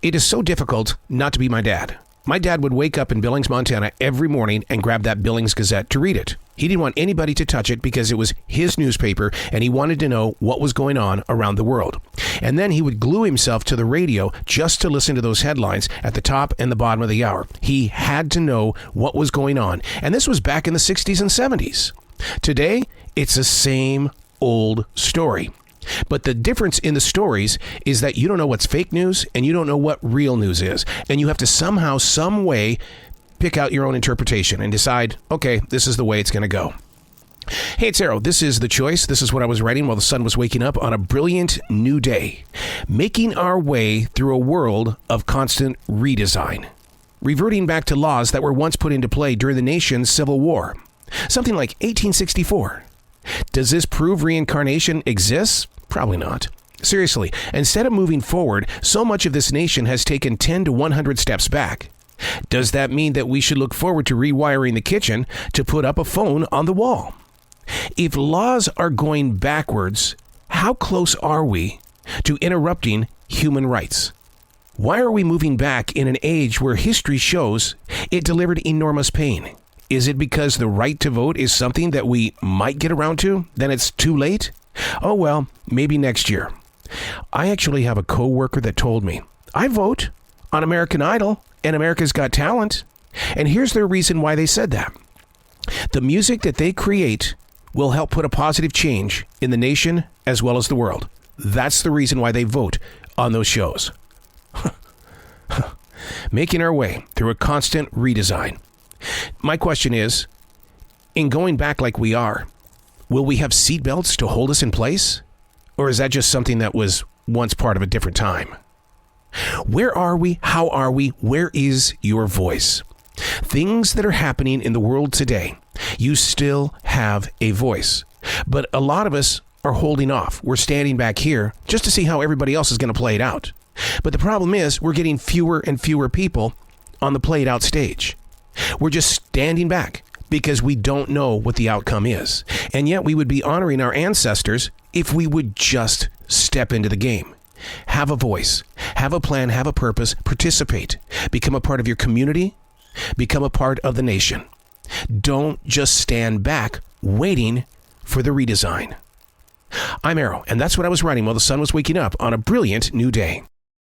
It is so difficult not to be my dad. My dad would wake up in Billings, Montana every morning and grab that Billings Gazette to read it. He didn't want anybody to touch it because it was his newspaper and he wanted to know what was going on around the world. And then he would glue himself to the radio just to listen to those headlines at the top and the bottom of the hour. He had to know what was going on. And this was back in the 60s and 70s. Today, it's the same old story. But the difference in the stories is that you don't know what's fake news and you don't know what real news is. And you have to somehow, some way, pick out your own interpretation and decide, okay, this is the way it's going to go. Hey, it's Arrow. This is The Choice. This is what I was writing while the sun was waking up on a brilliant new day. Making our way through a world of constant redesign. Reverting back to laws that were once put into play during the nation's Civil War. Something like 1864. Does this prove reincarnation exists? Probably not. Seriously, instead of moving forward, so much of this nation has taken 10 to 100 steps back. Does that mean that we should look forward to rewiring the kitchen to put up a phone on the wall? If laws are going backwards, how close are we to interrupting human rights? Why are we moving back in an age where history shows it delivered enormous pain? Is it because the right to vote is something that we might get around to? Then it's too late? Oh, well, maybe next year. I actually have a coworker that told me, I vote on American Idol and America's Got Talent. And here's their reason why they said that. The music that they create will help put a positive change in the nation as well as the world. That's the reason why they vote on those shows. Making our way through a constant redesign. My question is, in going back like we are, will we have seatbelts to hold us in place? Or is that just something that was once part of a different time? Where are we? How are we? Where is your voice? Things that are happening in the world today, you still have a voice. But a lot of us are holding off. We're standing back here just to see how everybody else is going to play it out. But the problem is we're getting fewer and fewer people on the played out stage. We're just standing back because we don't know what the outcome is. And yet we would be honoring our ancestors if we would just step into the game. Have a voice, have a plan, have a purpose, participate, become a part of your community, become a part of the nation. Don't just stand back waiting for the redesign. I'm Arrow, and that's what I was writing while the sun was waking up on a brilliant new day.